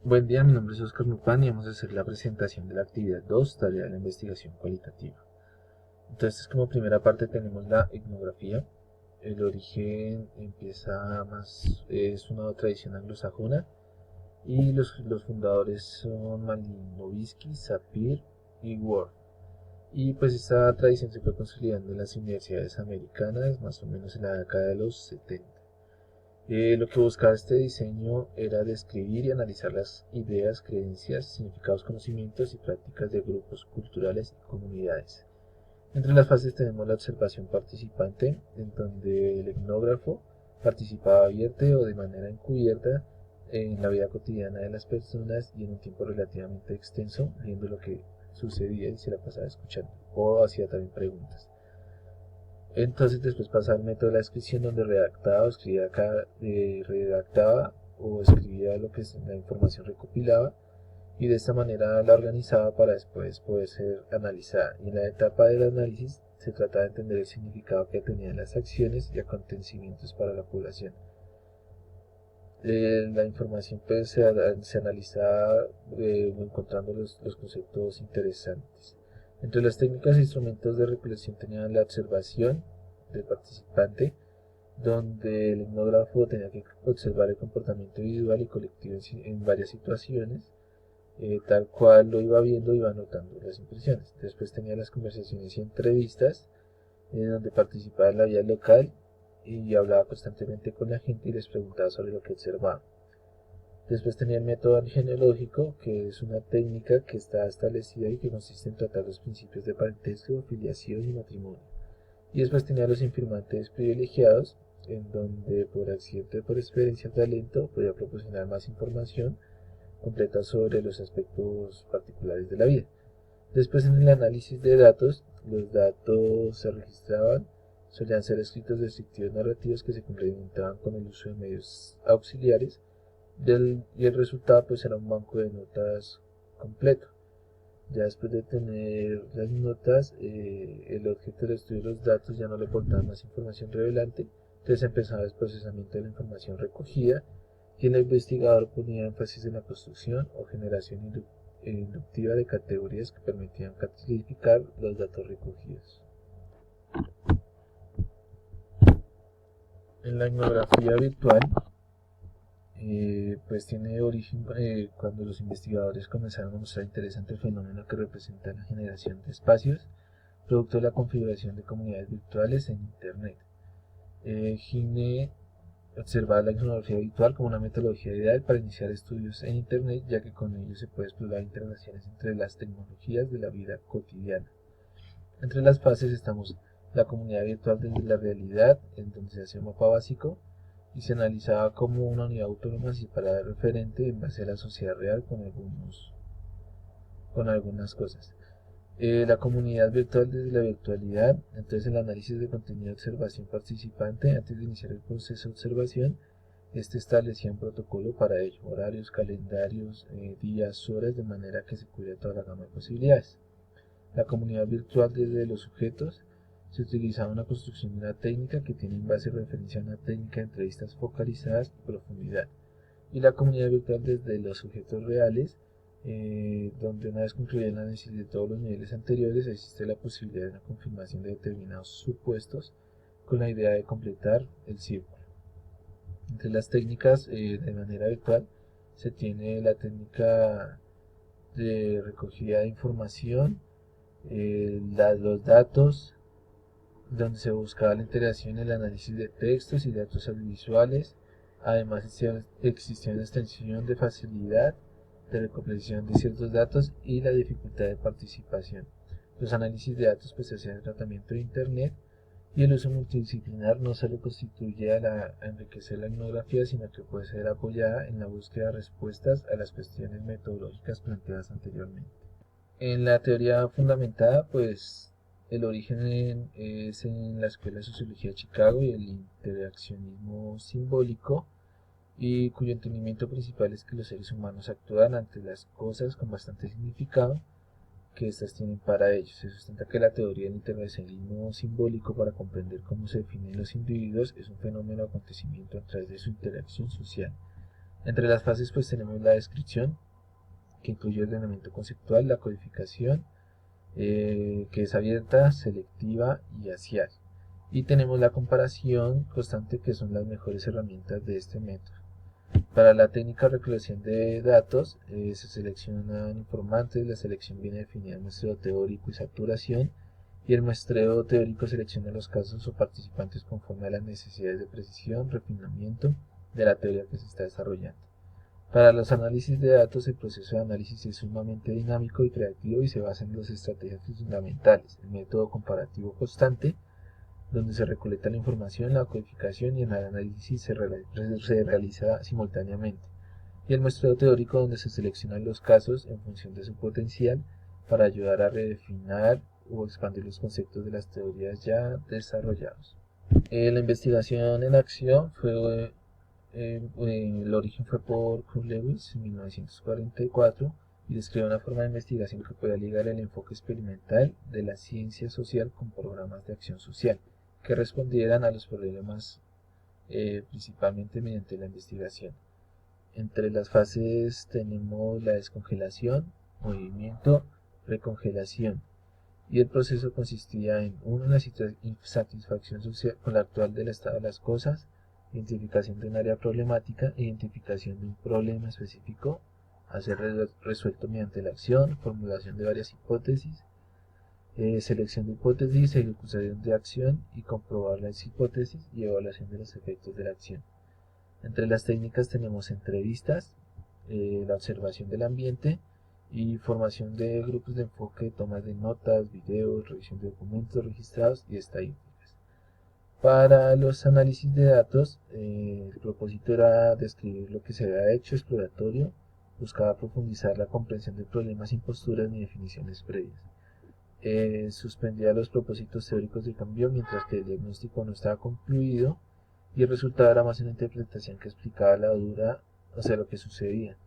Buen día, mi nombre es Oscar Nupan y vamos a hacer la presentación de la actividad 2, tarea de la investigación cualitativa. Entonces, como primera parte tenemos la etnografía. El origen empieza más, es una tradición anglosajona y los fundadores son Malinowski, Sapir y Ward. Y pues esta tradición se fue consolidando en las universidades americanas más o menos en la década de los 70. Lo que buscaba este diseño era describir y analizar las ideas, creencias, significados, conocimientos y prácticas de grupos culturales y comunidades. Entre las fases tenemos la observación participante, en donde el etnógrafo participaba abierta o de manera encubierta en la vida cotidiana de las personas y en un tiempo relativamente extenso, viendo lo que sucedía y se la pasaba escuchando, o hacía también preguntas. Entonces después pasa al método de la descripción donde redactaba o escribía redactaba o escribía lo que la información recopilaba y de esta manera la organizaba para después poder ser analizada. Y en la etapa del análisis se trata de entender el significado que tenían las acciones y acontecimientos para la población. La información pues se analizaba encontrando los conceptos interesantes. Entre las técnicas e instrumentos de recolección tenían la observación del participante, donde el etnógrafo tenía que observar el comportamiento individual y colectivo en varias situaciones, tal cual lo iba viendo, iba anotando las impresiones. Después tenía las conversaciones y entrevistas, donde participaba en la vida local y hablaba constantemente con la gente y les preguntaba sobre lo que observaba. Después tenía el método genealógico, que es una técnica que está establecida y que consiste en tratar los principios de parentesco, filiación y matrimonio. Y después tenía los informantes privilegiados, en donde por accidente, por experiencia o talento podía proporcionar más información completa sobre los aspectos particulares de la vida. Después en el análisis de datos, los datos se registraban, solían ser escritos descriptivos narrativos que se complementaban con el uso de medios auxiliares y el resultado pues era un banco de notas completo. Ya después de tener las notas, el objeto del estudio de los datos ya no le aportaba más información relevante, entonces empezaba el procesamiento de la información recogida y el investigador ponía énfasis en la construcción o generación inductiva de categorías que permitían clasificar los datos recogidos. En la etnografía virtual, pues tiene origen cuando los investigadores comenzaron a mostrar interés ante el fenómeno que representa la generación de espacios, producto de la configuración de comunidades virtuales en Internet. Gine observa la etnografía virtual como una metodología ideal para iniciar estudios en Internet, ya que con ello se puede explorar interrelaciones entre las tecnologías de la vida cotidiana. Entre las fases estamos la comunidad virtual desde la realidad, en donde se hace un mapa básico y se analizaba como una unidad autónoma separada de referente en base a la sociedad real con algunas cosas. La comunidad virtual desde la virtualidad, entonces el análisis de contenido de observación participante antes de iniciar el proceso de observación, este establecía un protocolo para ello, horarios, calendarios, días, horas, de manera que se cubriera toda la gama de posibilidades. La comunidad virtual desde los sujetos se utilizaba una construcción de una técnica que tiene en base referencia a una técnica de entrevistas focalizadas y profundidad. Y la comunidad virtual desde los sujetos reales, donde una vez concluida el análisis de todos los niveles anteriores, existe la posibilidad de una confirmación de determinados supuestos con la idea de completar el círculo. Entre las técnicas de manera virtual se tiene la técnica de recogida de información, los datos, donde se buscaba la integración y el análisis de textos y datos audiovisuales. Además existía una extensión de facilidad de recopilación de ciertos datos y la dificultad de participación. Los análisis de datos pues se hacían en tratamiento de Internet y el uso multidisciplinar no solo constituye a enriquecer la etnografía, sino que puede ser apoyada en la búsqueda de respuestas a las cuestiones metodológicas planteadas anteriormente. En la teoría fundamentada, pues el origen es en la Escuela de Sociología de Chicago y el interaccionismo simbólico, y cuyo entendimiento principal es que los seres humanos actúan ante las cosas con bastante significado que éstas tienen para ellos. Se sustenta que la teoría del intervencionismo simbólico para comprender cómo se definen los individuos es un fenómeno o acontecimiento a través de su interacción social. Entre las fases pues tenemos la descripción, que incluye el ordenamiento conceptual, la codificación, que es abierta, selectiva y ASIAL. Y tenemos la comparación constante, que son las mejores herramientas de este método. Para la técnica de recolección de datos se seleccionan informantes, la selección viene definida en muestreo teórico y saturación, y el muestreo teórico selecciona los casos o participantes conforme a las necesidades de precisión, refinamiento de la teoría que se está desarrollando. Para los análisis de datos, el proceso de análisis es sumamente dinámico y creativo y se basa en dos estrategias fundamentales: el método comparativo constante, donde se recolecta la información, la codificación y el análisis se realiza simultáneamente, y el muestreo teórico, donde se seleccionan los casos en función de su potencial para ayudar a redefinir o expandir los conceptos de las teorías ya desarrollados. La investigación en acción fue el origen fue por Kurt Lewis en 1944 y describe una forma de investigación que pueda ligar el enfoque experimental de la ciencia social con programas de acción social que respondieran a los problemas principalmente mediante la investigación. Entre las fases tenemos la descongelación, movimiento, recongelación, y el proceso consistía en una insatisfacción social con la actual del estado de las cosas, identificación de un área problemática, identificación de un problema específico a ser resuelto mediante la acción, formulación de varias hipótesis, selección de hipótesis, ejecución de acción y comprobar las hipótesis y evaluación de los efectos de la acción. Entre las técnicas tenemos entrevistas, la observación del ambiente y formación de grupos de enfoque, tomas de notas, videos, revisión de documentos registrados y estadísticas. Para los análisis de datos, el propósito era describir lo que se había hecho, exploratorio, buscaba profundizar la comprensión de problemas sin posturas ni definiciones previas. Suspendía los propósitos teóricos de cambio mientras que el diagnóstico no estaba concluido, y el resultado era más una interpretación que explicaba la dura, o sea, lo que sucedía,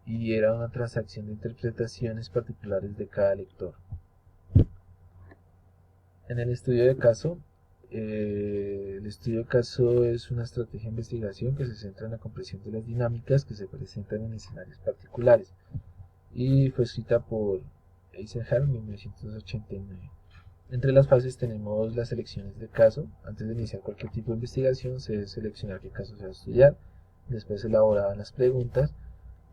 y era una transacción de interpretaciones particulares de cada lector. En el estudio de caso, el estudio de caso es una estrategia de investigación que se centra en la comprensión de las dinámicas que se presentan en escenarios particulares, y fue escrita por Eisenhower en 1989. Entre las fases tenemos las selecciones de caso. Antes de iniciar cualquier tipo de investigación se debe seleccionar qué caso se va a estudiar, después se elaboraban las preguntas,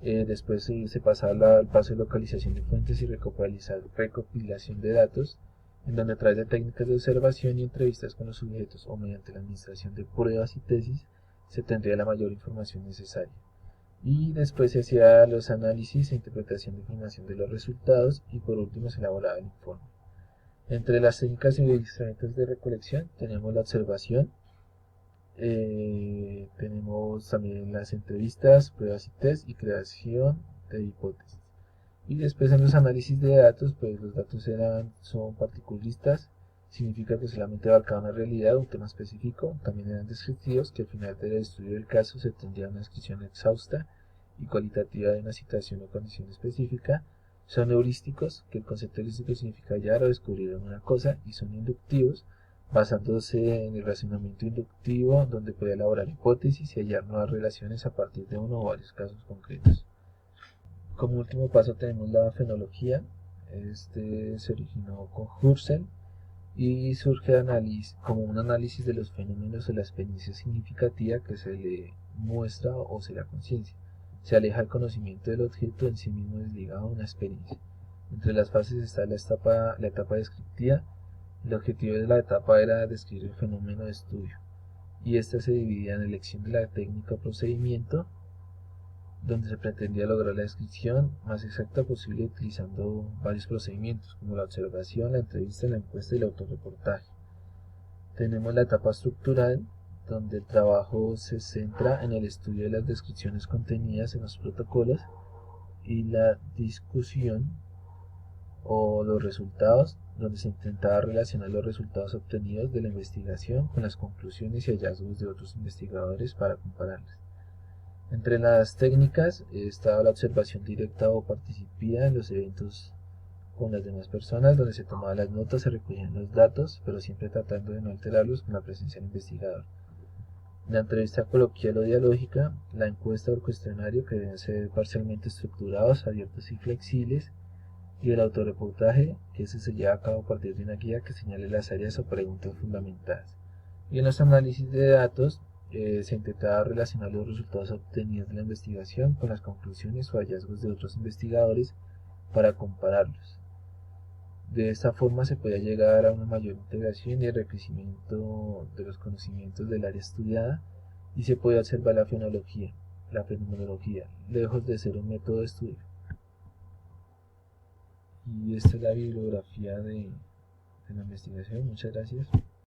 después se pasaba al paso de localización de fuentes y recopilación de datos, en donde a través de técnicas de observación y entrevistas con los sujetos o mediante la administración de pruebas y tesis se tendría la mayor información necesaria. Y después se hacía los análisis e interpretación de información de los resultados, y por último se elaboraba el informe. Entre las técnicas y instrumentos de recolección tenemos la observación, tenemos también las entrevistas, pruebas y test y creación de hipótesis. Y después en los análisis de datos, pues los datos son particularistas, significa que solamente abarcaban una realidad o un tema específico. También eran descriptivos, que al final del estudio del caso se tendría una descripción exhausta y cualitativa de una situación o condición específica. Son heurísticos, que el concepto heurístico significa hallar o descubrir una cosa, y son inductivos, basándose en el razonamiento inductivo, donde puede elaborar hipótesis y hallar nuevas relaciones a partir de uno o varios casos concretos. Como último paso tenemos la fenología. Este se originó con Husserl y surge como un análisis de los fenómenos de la experiencia significativa que se le muestra o se le da conciencia. Se aleja el conocimiento del objeto en sí mismo desligado a una experiencia. Entre las fases está la etapa descriptiva. El objetivo de la etapa era describir el fenómeno de estudio, y esta se dividía en elección de la técnica o procedimiento, donde se pretendía lograr la descripción más exacta posible utilizando varios procedimientos, como la observación, la entrevista, la encuesta y el autorreportaje. Tenemos la etapa estructural, donde el trabajo se centra en el estudio de las descripciones contenidas en los protocolos y la discusión o los resultados, donde se intentaba relacionar los resultados obtenidos de la investigación con las conclusiones y hallazgos de otros investigadores para compararlas. Entre las técnicas estaba la observación directa o participada en los eventos con las demás personas, donde se tomaban las notas, se recogían los datos, pero siempre tratando de no alterarlos con la presencia del investigador. La entrevista coloquial o dialógica, la encuesta o el cuestionario que deben ser parcialmente estructurados, abiertos y flexibles, y el autorreportaje, que ese se lleva a cabo a partir de una guía que señale las áreas o preguntas fundamentadas. Y en los análisis de datos se intenta relacionar los resultados obtenidos de la investigación con las conclusiones o hallazgos de otros investigadores para compararlos. De esta forma se puede llegar a una mayor integración y enriquecimiento de los conocimientos del área estudiada y se puede observar la fenomenología, lejos de ser un método de estudio. Y esta es la bibliografía de la investigación. Muchas gracias.